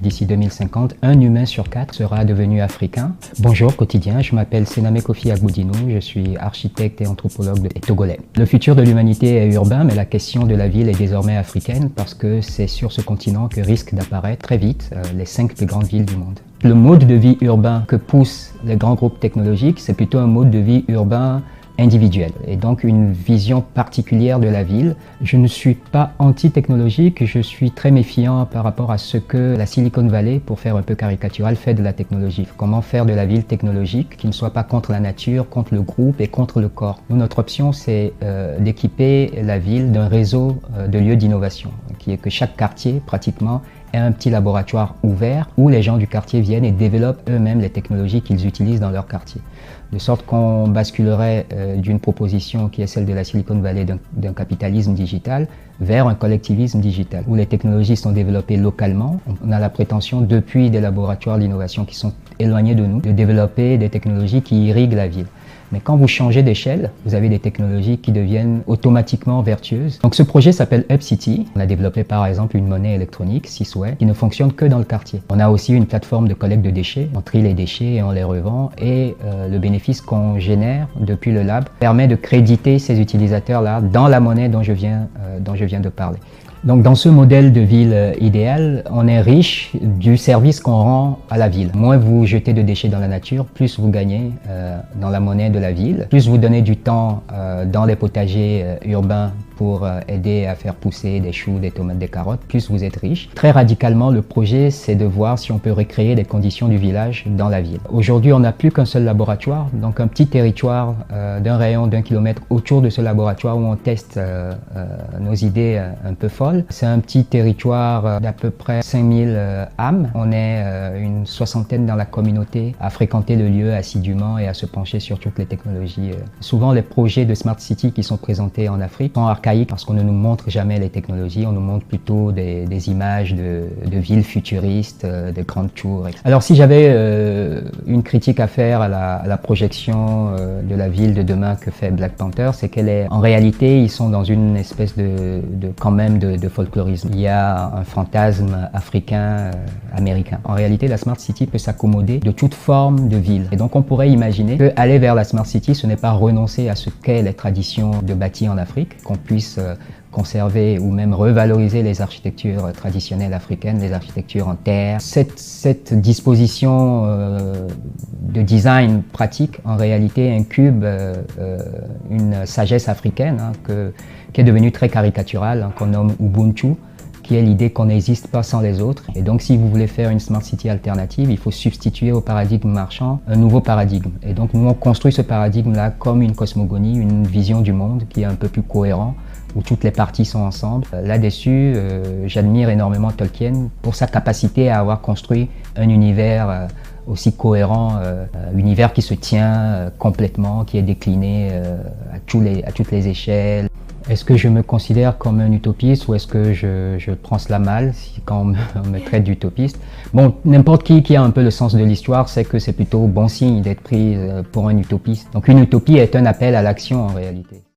D'ici 2050, un humain sur 4 sera devenu africain. Bonjour quotidien, je m'appelle Sename Kofi Agboudino, je suis architecte et anthropologue et togolais. Le futur de l'humanité est urbain, mais la question de la ville est désormais africaine parce que c'est sur ce continent que risquent d'apparaître très vite les 5 plus grandes villes du monde. Le mode de vie urbain que poussent les grands groupes technologiques, c'est plutôt un mode de vie urbain individuel et donc une vision particulière de la ville. Je ne suis pas anti-technologique, je suis très méfiant par rapport à ce que la Silicon Valley, pour faire un peu caricatural, fait de la technologie. Comment faire de la ville technologique qui ne soit pas contre la nature, contre le groupe et contre le corps. Nous, notre option, c'est d'équiper la ville d'un réseau de lieux d'innovation, qui est que chaque quartier, pratiquement, ait un petit laboratoire ouvert où les gens du quartier viennent et développent eux-mêmes les technologies qu'ils utilisent dans leur quartier. De sorte qu'on basculerait d'une proposition qui est celle de la Silicon Valley d'un capitalisme digital vers un collectivisme digital, où les technologies sont développées localement. On a la prétention, depuis des laboratoires d'innovation qui sont éloignés de nous, de développer des technologies qui irriguent la ville. Mais quand vous changez d'échelle, vous avez des technologies qui deviennent automatiquement vertueuses. Donc ce projet s'appelle UpCity. On a développé par exemple une monnaie électronique, Sisway, qui ne fonctionne que dans le quartier. On a aussi une plateforme de collecte de déchets. On trie les déchets et on les revend. Et le bénéfice qu'on génère depuis le lab permet de créditer ces utilisateurs-là dans la monnaie dont je viens de parler. Donc dans ce modèle de ville idéal, on est riche du service qu'on rend à la ville. Moins vous jetez de déchets dans la nature, plus vous gagnez dans la monnaie de la ville. Plus vous donnez du temps dans les potagers urbains pour aider à faire pousser des choux, des tomates, des carottes, plus vous êtes riche. Très radicalement, le projet, c'est de voir si on peut recréer des conditions du village dans la ville. Aujourd'hui, on n'a plus qu'un seul laboratoire, donc un petit territoire d'un rayon d'1 kilomètre autour de ce laboratoire où on teste nos idées un peu folles. C'est un petit territoire d'à peu près 5000 âmes. On est une soixantaine dans la communauté à fréquenter le lieu assidûment et à se pencher sur toutes les technologies. Souvent, les projets de Smart City qui sont présentés en Afrique sont archaïques parce qu'on ne nous montre jamais les technologies, on nous montre plutôt des images de villes futuristes, de grandes tours. Alors si j'avais une critique à faire à la projection de la ville de demain que fait Black Panther, c'est qu'elle est, en réalité, ils sont dans une espèce quand même de folklorisme. Il y a un fantasme africain, américain. En réalité, la Smart City peut s'accommoder de toute forme de ville. Et donc on pourrait imaginer qu'aller vers la Smart City, ce n'est pas renoncer à ce qu'est les traditions de bâti en Afrique, qu'on puisse conserver ou même revaloriser les architectures traditionnelles africaines, les architectures en terre. Cette disposition de design pratique, en réalité, incube une sagesse africaine qui est devenue très caricaturale, qu'on nomme Ubuntu, qui est l'idée qu'on n'existe pas sans les autres. Et donc, si vous voulez faire une Smart City alternative, il faut substituer au paradigme marchand un nouveau paradigme. Et donc, nous, on construit ce paradigme-là comme une cosmogonie, une vision du monde qui est un peu plus cohérent, où toutes les parties sont ensemble. Là-dessus, j'admire énormément Tolkien pour sa capacité à avoir construit un univers aussi cohérent, univers qui se tient complètement, qui est décliné à toutes les échelles. Est-ce que je me considère comme un utopiste ou est-ce que je prends cela mal quand on me traite d'utopiste? Bon, n'importe qui a un peu le sens de l'histoire sait que c'est plutôt bon signe d'être pris pour un utopiste. Donc une utopie est un appel à l'action en réalité.